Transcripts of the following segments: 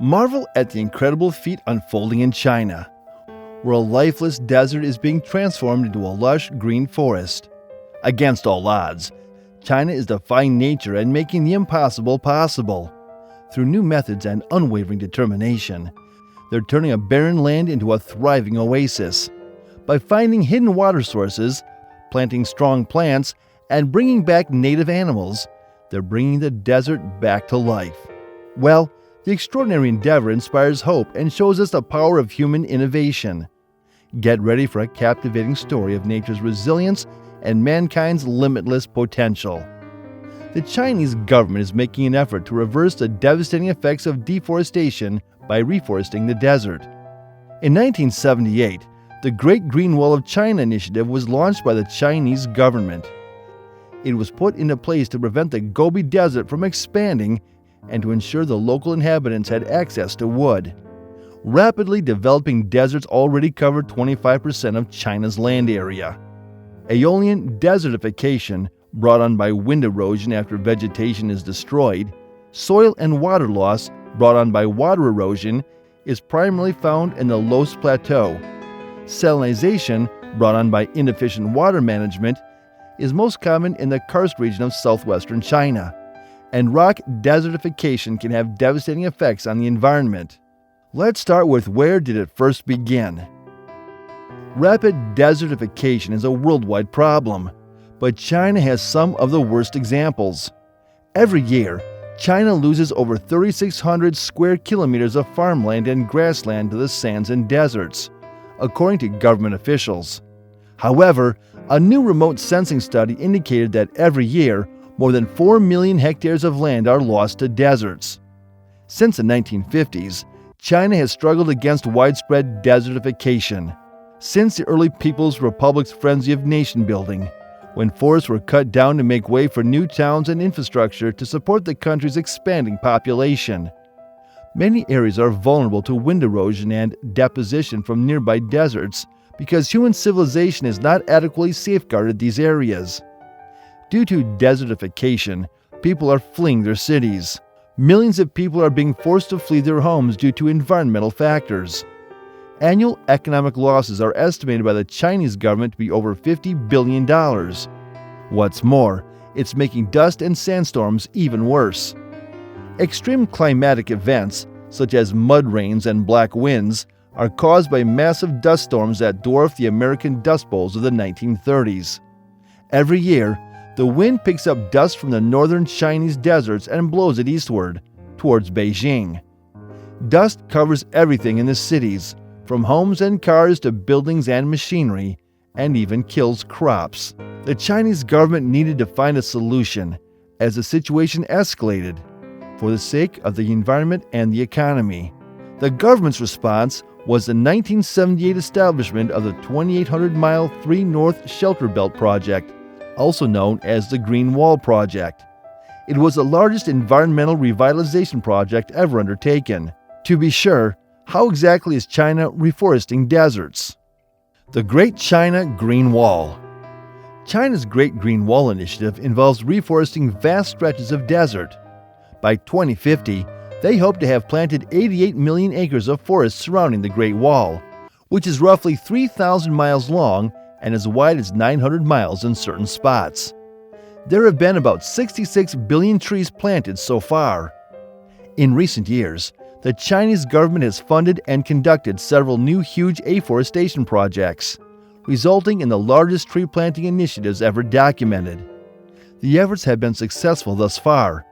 Marvel at the incredible feat unfolding in China, where a lifeless desert is being transformed into a lush green forest. Against all odds, China is defying nature and making the impossible possible. Through new methods and unwavering determination, they're turning a barren land into a thriving oasis. By finding hidden water sources, planting strong plants, and bringing back native animals, they're bringing the desert back to life. Well, the extraordinary endeavor inspires hope and shows us the power of human innovation. Get ready for a captivating story of nature's resilience and mankind's limitless potential. The Chinese government is making an effort to reverse the devastating effects of deforestation by reforesting the desert. In 1978, the Great Green Wall of China initiative was launched by the Chinese government. It was put into place to prevent the Gobi Desert from expanding and to ensure the local inhabitants had access to wood. Rapidly developing deserts already cover 25% of China's land area. Aeolian desertification, brought on by wind erosion after vegetation is destroyed, soil and water loss, brought on by water erosion, is primarily found in the Loess Plateau. Salinization, brought on by inefficient water management, is most common in the karst region of southwestern China. And rock desertification can have devastating effects on the environment. Let's start with where did it first begin? Rapid desertification is a worldwide problem, but China has some of the worst examples. Every year, China loses over 3,600 square kilometers of farmland and grassland to the sands and deserts, according to government officials. However, a new remote sensing study indicated that every year, more than 4 million hectares of land are lost to deserts. Since the 1950s, China has struggled against widespread desertification. Since the early People's Republic's frenzy of nation building, when forests were cut down to make way for new towns and infrastructure to support the country's expanding population. Many areas are vulnerable to wind erosion and deposition from nearby deserts because human civilization has not adequately safeguarded these areas. Due to desertification, people are fleeing their cities. Millions of people are being forced to flee their homes due to environmental factors. Annual economic losses are estimated by the Chinese government to be over $50 billion. What's more, it's making dust and sandstorms even worse. Extreme climatic events, such as mud rains and black winds, are caused by massive dust storms that dwarf the American Dust Bowls of the 1930s. Every year, the wind picks up dust from the northern Chinese deserts and blows it eastward, towards Beijing. Dust covers everything in the cities, from homes and cars to buildings and machinery, and even kills crops. The Chinese government needed to find a solution as the situation escalated, for the sake of the environment and the economy. The government's response was the 1978 establishment of the 2,800-mile 3 North Shelter Belt Project, also known as the Green Wall Project. It was the largest environmental revitalization project ever undertaken. To be sure, how exactly is China reforesting deserts? The Great China Green Wall. China's Great Green Wall initiative involves reforesting vast stretches of desert. By 2050, they hope to have planted 88 million acres of forest surrounding the Great Wall, which is roughly 3,000 miles long and as wide as 900 miles in certain spots. There have been about 66 billion trees planted so far. In recent years, the Chinese government has funded and conducted several new huge afforestation projects, resulting in the largest tree planting initiatives ever documented. The efforts have been successful thus far.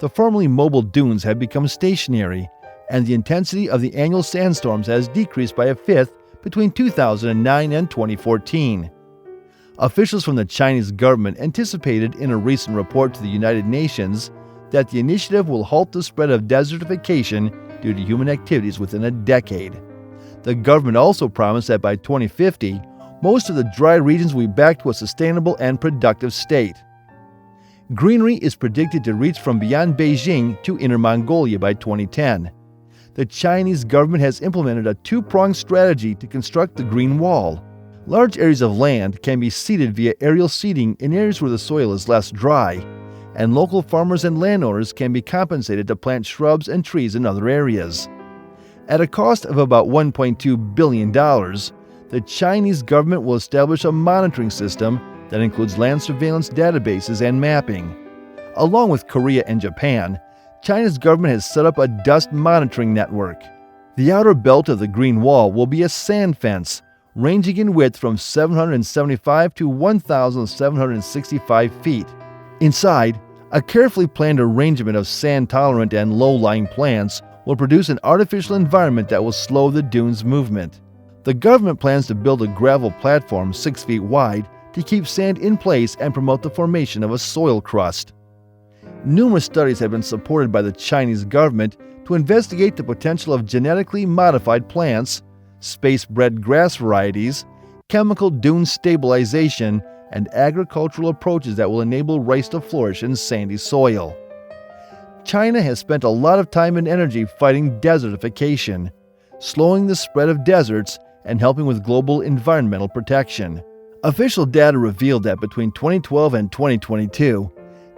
The formerly mobile dunes have become stationary, and the intensity of the annual sandstorms has decreased by a fifth between 2009 and 2014. Officials from the Chinese government anticipated in a recent report to the United Nations that the initiative will halt the spread of desertification due to human activities within a decade. The government also promised that by 2050, most of the dry regions will be back to a sustainable and productive state. Greenery is predicted to reach from beyond Beijing to Inner Mongolia by 2010. The Chinese government has implemented a two-pronged strategy to construct the Green Wall. Large areas of land can be seeded via aerial seeding in areas where the soil is less dry, and local farmers and landowners can be compensated to plant shrubs and trees in other areas. At a cost of about $1.2 billion, the Chinese government will establish a monitoring system that includes land surveillance databases and mapping. Along with Korea and Japan, China's government has set up a dust monitoring network. The outer belt of the Green Wall will be a sand fence, ranging in width from 775 to 1,765 feet. Inside, a carefully planned arrangement of sand-tolerant and low-lying plants will produce an artificial environment that will slow the dunes' movement. The government plans to build a gravel platform 6 feet wide to keep sand in place and promote the formation of a soil crust. Numerous studies have been supported by the Chinese government to investigate the potential of genetically modified plants, space-bred grass varieties, chemical dune stabilization, and agricultural approaches that will enable rice to flourish in sandy soil. China has spent a lot of time and energy fighting desertification, slowing the spread of deserts, and helping with global environmental protection. Official data revealed that between 2012 and 2022,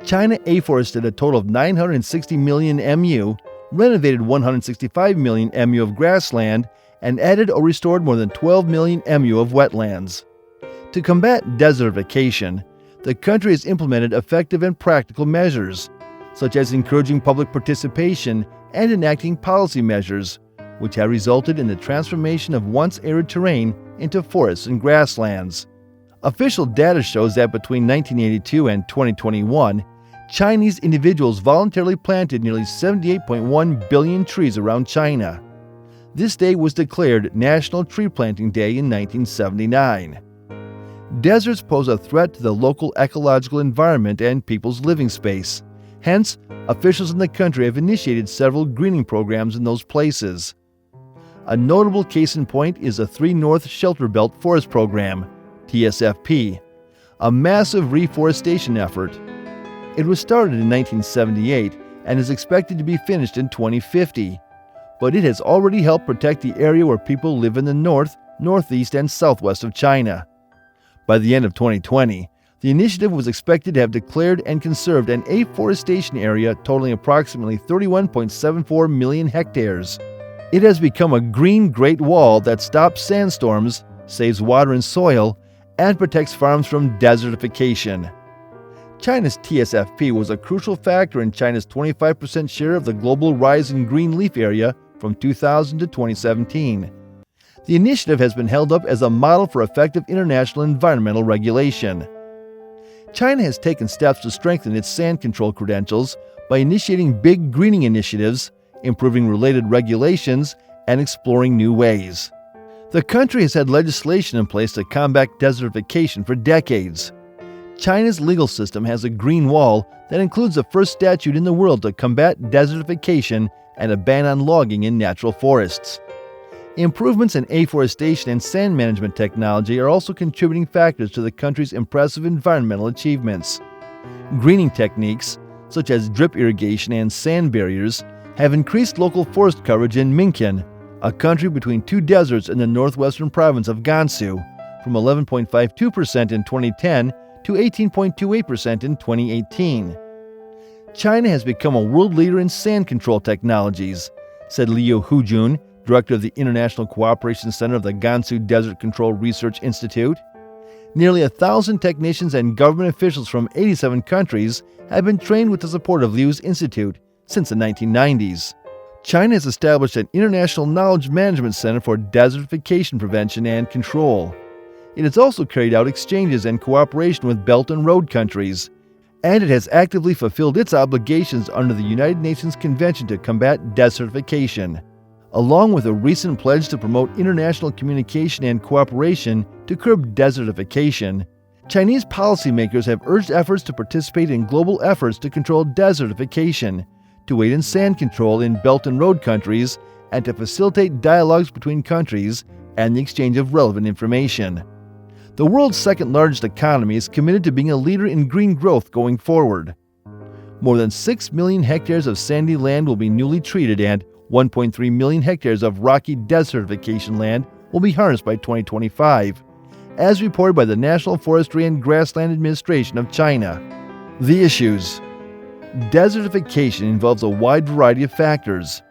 China afforested a total of 960 million mu, renovated 165 million mu of grassland, and added or restored more than 12 million mu of wetlands. To combat desertification, the country has implemented effective and practical measures, such as encouraging public participation and enacting policy measures, which have resulted in the transformation of once arid terrain into forests and grasslands. Official data shows that between 1982 and 2021, Chinese individuals voluntarily planted nearly 78.1 billion trees around China. This day was declared National Tree Planting Day in 1979. Deserts pose a threat to the local ecological environment and people's living space. Hence, officials in the country have initiated several greening programs in those places. A notable case in point is the 3 North Shelter Belt Forest Program, TSFP, a massive reforestation effort. It was started in 1978 and is expected to be finished in 2050, but it has already helped protect the area where people live in the north, northeast, and southwest of China. By the end of 2020, the initiative was expected to have declared and conserved an afforestation area totaling approximately 31.74 million hectares. It has become a green Great Wall that stops sandstorms, saves water and soil, and protects farms from desertification. China's TSFP was a crucial factor in China's 25% share of the global rise in green leaf area from 2000 to 2017. The initiative has been held up as a model for effective international environmental regulation. China has taken steps to strengthen its sand control credentials by initiating big greening initiatives, improving related regulations, and exploring new ways. The country has had legislation in place to combat desertification for decades. China's legal system has a green wall that includes the first statute in the world to combat desertification and a ban on logging in natural forests. Improvements in afforestation and sand management technology are also contributing factors to the country's impressive environmental achievements. Greening techniques, such as drip irrigation and sand barriers, have increased local forest coverage in Minkin, a country between 2 deserts in the northwestern province of Gansu, from 11.52% in 2010 to 18.28% in 2018. China has become a world leader in sand control technologies, said Liu Hujun, director of the International Cooperation Center of the Gansu Desert Control Research Institute. Nearly 1,000 technicians and government officials from 87 countries have been trained with the support of Liu's institute since the 1990s. China has established an international knowledge management center for desertification prevention and control. It has also carried out exchanges and cooperation with Belt and Road countries, and it has actively fulfilled its obligations under the United Nations Convention to Combat Desertification, along with a recent pledge to promote international communication and cooperation to curb desertification. Chinese policymakers have urged efforts to participate in global efforts to control desertification, to aid in sand control in Belt and Road countries, and to facilitate dialogues between countries and the exchange of relevant information. The world's second-largest economy is committed to being a leader in green growth going forward. More than 6 million hectares of sandy land will be newly treated and 1.3 million hectares of rocky desertification land will be harnessed by 2025, as reported by the National Forestry and Grassland Administration of China. The issues. Desertification involves a wide variety of factors.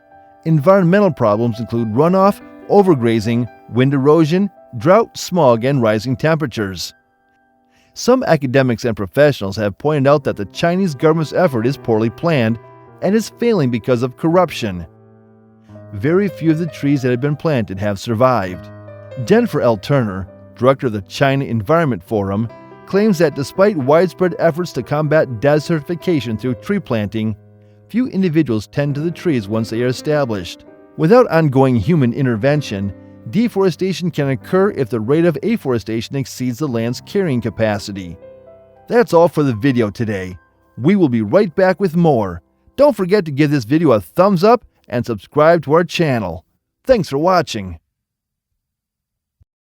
Environmental problems include runoff, overgrazing, wind erosion, drought, smog, and rising temperatures. Some academics and professionals have pointed out that the Chinese government's effort is poorly planned and is failing because of corruption. Very few of the trees that have been planted have survived. Jennifer L. Turner, director of the China Environment Forum, claims that despite widespread efforts to combat desertification through tree planting, few individuals tend to the trees once they are established. Without ongoing human intervention, deforestation can occur if the rate of afforestation exceeds the land's carrying capacity. That's all for the video today. We will be right back with more. Don't forget to give this video a thumbs up and subscribe to our channel. Thanks for watching.